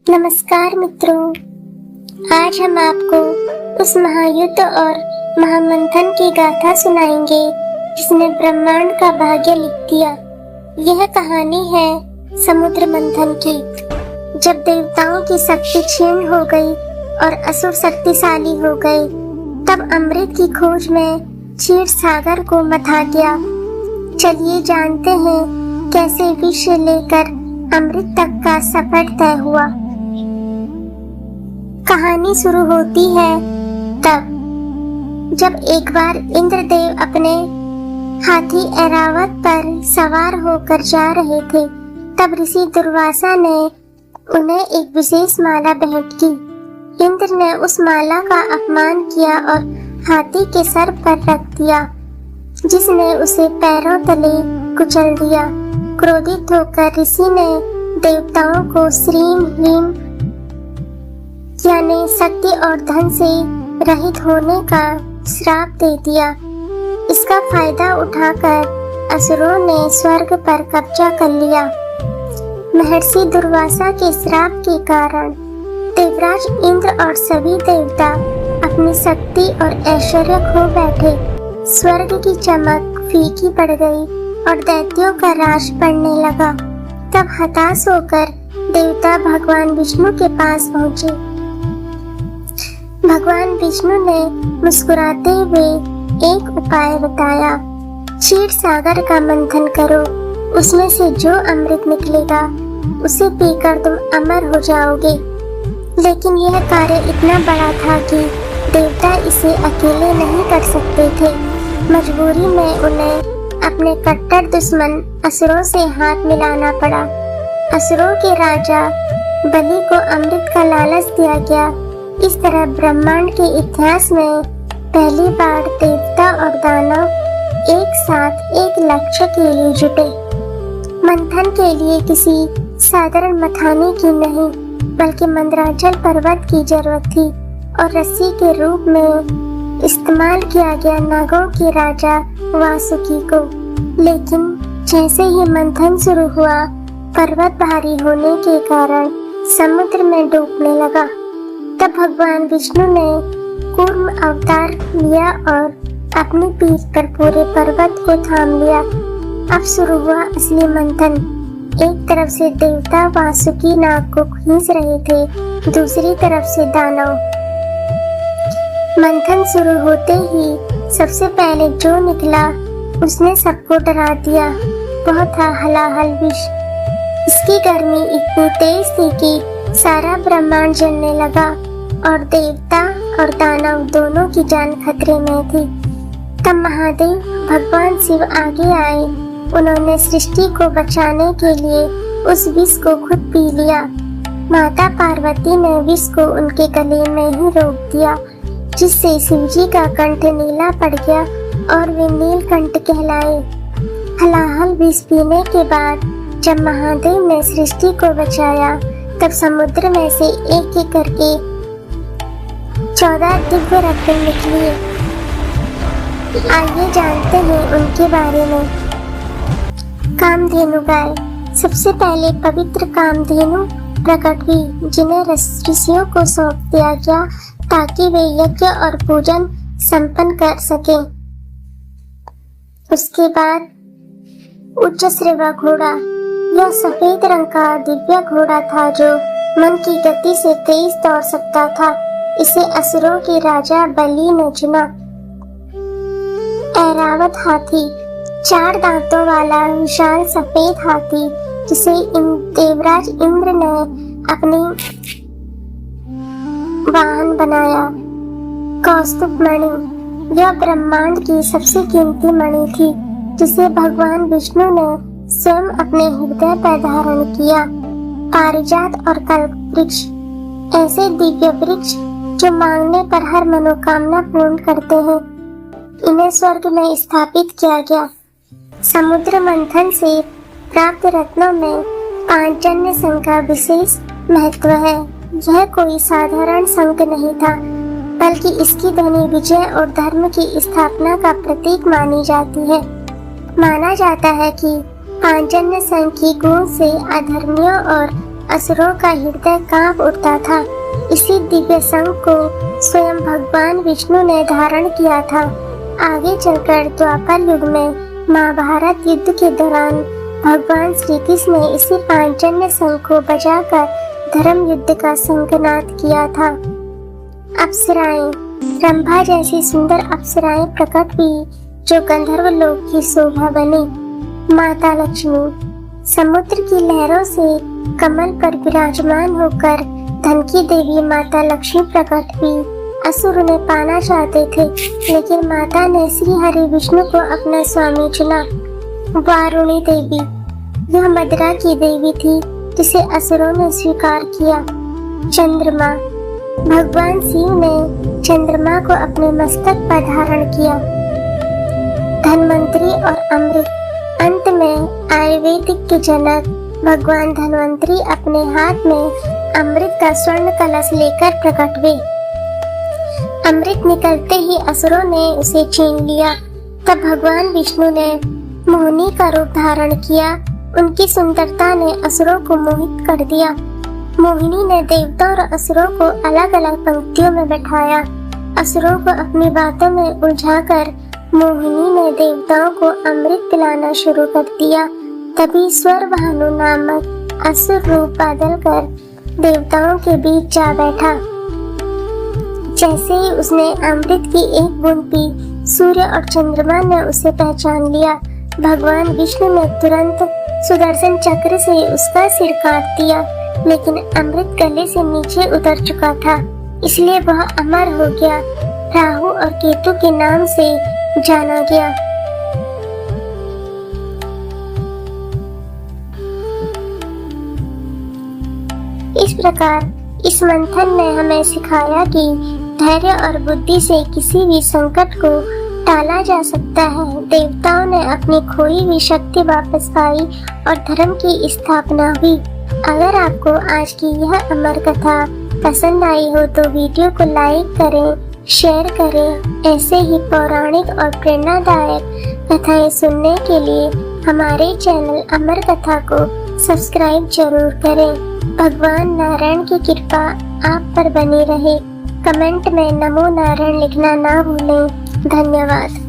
नमस्कार मित्रों, आज हम आपको उस महायुद्ध और महामंथन की गाथा सुनाएंगे जिसने ब्रह्मांड का भाग्य लिख दिया। यह कहानी है समुद्र मंथन की। जब देवताओं की शक्ति क्षीण हो गई और असुर शक्तिशाली हो गए, तब अमृत की खोज में क्षीर सागर को मथा गया। चलिए जानते हैं कैसे विष से लेकर अमृत तक का सफर तय हुआ। कहानी शुरू होती है तब जब एक बार इंद्रदेव अपने हाथी ऐरावत पर सवार होकर जा रहे थे। तब ऋषि दुर्वासा ने उन्हें एक विशेष माला भेंट की। इंद्र ने उस माला का अपमान किया और हाथी के सर पर रख दिया, जिसने उसे पैरों तले कुचल दिया। क्रोधित होकर ऋषि ने देवताओं को श्रीम ह्रीम यानी शक्ति और धन से रहित होने का श्राप दे दिया। इसका फायदा उठाकर असुरों ने स्वर्ग पर कब्जा कर लिया। महर्षि दुर्वासा के श्राप के कारण देवराज इंद्र और सभी देवता अपनी शक्ति और ऐश्वर्य खो बैठे। स्वर्ग की चमक फीकी पड़ गई और दैत्यों का राज पड़ने लगा। तब हताश होकर देवता भगवान विष्णु के पास पहुँचे। भगवान विष्णु ने मुस्कुराते हुए एक उपाय बताया। क्षीर सागर का मंथन करो, उसमें से जो अमृत निकलेगा उसे पीकर तुम अमर हो जाओगे। लेकिन यह कार्य इतना बड़ा था कि देवता इसे अकेले नहीं कर सकते थे। मजबूरी में उन्हें अपने कट्टर दुश्मन असुरों से हाथ मिलाना पड़ा। असुरों के राजा बलि को अमृत का लालच दिया गया। इस तरह ब्रह्मांड के इतिहास में पहली बार देवता और दानव एक साथ एक लक्ष्य के लिए जुटे। मंथन के लिए किसी साधारण मथाने की नहीं, बल्कि मंदराचल पर्वत की जरूरत थी और रस्सी के रूप में इस्तेमाल किया गया नागों के राजा वासुकी को। लेकिन जैसे ही मंथन शुरू हुआ, पर्वत भारी होने के कारण समुद्र में डूबने लगा। तब भगवान विष्णु ने कूर्म अवतार लिया और अपनी पीठ पर पूरे पर्वत को थाम लिया। अब शुरू हुआ असली मंथन। एक तरफ से देवता वासुकी नाग को खींच रहे थे, दूसरी तरफ से दानव। मंथन शुरू होते ही सबसे पहले जो निकला उसने सबको डरा दिया। वह था हलाहल विष। इसकी गर्मी इतनी तेज थी कि सारा ब्रह्मांड जलने लगा और देवता और दानव दोनों की जान खतरे में थी। तब महादेव भगवान शिव आगे आए। उन्होंने सृष्टि को बचाने के लिए उस विष को खुद पी लिया। माता पार्वती ने विष को उनके गले में ही रोक दिया, जिससे शिवजी का कंठ नीला पड़ गया और वे नीलकंठ कहलाए। हलाहल विष पीने के बाद जब महादेव ने सृष्टि को बचाया, तब समुद्र में से एक एक करके 14 दिव्य रत्न निकले। आइए जानते हैं उनके बारे में। कामधेनु गाय। सबसे पहले पवित्र कामधेनु प्रकट हुई, जिन्हें ऋषियों को सौंप दिया गया ताकि वे यज्ञ और पूजन संपन्न कर सकें। उसके बाद उच्चश्रवा घोड़ा। यह सफेद रंग का दिव्य घोड़ा था जो मन की गति से तेज दौड़ सकता था। इसे असुरों के राजा बलि ने चुना। ऐरावत हाथी। 4 दांतों वाला विशाल सफेद हाथी, जिसे देवराज इंद्र ने अपनी वाहन बनाया। कौस्तुभ मणि। यह ब्रह्मांड की सबसे कीमती मणि थी, जिसे भगवान विष्णु ने स्वयं अपने हृदय पर धारण किया। पारिजात और कल्प वृक्ष। ऐसे दिव्य वृक्ष जो मांगने पर हर मनोकामना पूर्ण करते हैं। इन्हें स्वर्ग में स्थापित किया गया। समुद्र मंथन से प्राप्त रत्नों में पांचजन्य संघ का विशेष महत्व है। यह कोई साधारण संघ नहीं था, बल्कि इसकी ध्वनि विजय और धर्म की स्थापना का प्रतीक मानी जाती है। माना जाता है कि पांचजन्य संघ की गूंज से अधर्मियों और असुरों का हृदय कांप उठता था। इसी दिव्य संग को स्वयं भगवान विष्णु ने धारण किया था। आगे चलकर द्वापर युग में महाभारत युद्ध के दौरान भगवान श्री कृष्ण ने इसी पांचजन्य संग को बजाकर धर्म युद्ध का शंखनाद किया था। अप्सराएं, रंभा जैसी सुंदर अप्सराएं प्रकट हुई जो गंधर्व लोक की शोभा बनी। माता लक्ष्मी, समुद्र की लहरों से कमल पर विराजमान होकर धन की देवी माता लक्ष्मी प्रकट हुई। असुर उन्हें पाना चाहते थे, लेकिन माता ने श्री हरि विष्णु को अपना स्वामी चुना। वारुणी देवी, यह मदिरा की देवी थी जिसे असुरों ने स्वीकार किया। चंद्रमा, भगवान शिव ने चंद्रमा को अपने मस्तक पर धारण किया। धन्वंतरी और अमृत, अंत में आयुर्वेदिक के जनक भगवान धन्वंतरी अपने हाथ में अमृत का स्वर्ण कलश लेकर प्रकट हुए। अमृत निकलते ही असुरों ने उसे छीन लिया। तब भगवान विष्णु ने मोहिनी का रूप धारण किया। उनकी सुंदरता ने असुरों को मोहित कर दिया। मोहिनी ने देवताओं और असुरों को अलग अलग पंक्तियों में बैठाया। असुरों को अपनी बातों में उलझाकर मोहिनी ने देवताओं को अमृत पिलाना शुरू कर दिया। तभी स्वरभानु नामक असुर रूप बदल कर देवताओं के बीच जा बैठा। जैसे ही उसने अमृत की एक बूंद पी, सूर्य और चंद्रमा ने उसे पहचान लिया। भगवान विष्णु ने तुरंत सुदर्शन चक्र से उसका सिर काट दिया, लेकिन अमृत गले से नीचे उतर चुका था, इसलिए वह अमर हो गया। राहु और केतु के नाम से जाना गया। इस प्रकार इस मंथन ने हमें सिखाया कि धैर्य और बुद्धि से किसी भी संकट को टाला जा सकता है। देवताओं ने अपनी खोई हुई शक्ति वापस पाई और धर्म की स्थापना हुई। अगर आपको आज की यह अमर कथा पसंद आई हो तो वीडियो को लाइक करें, शेयर करें। ऐसे ही पौराणिक और प्रेरणादायक कथाएं सुनने के लिए हमारे चैनल अमर कथा को सब्सक्राइब जरूर करें। भगवान नारायण की कृपा आप पर बनी रहे। कमेंट में नमो नारायण लिखना ना भूलें। धन्यवाद।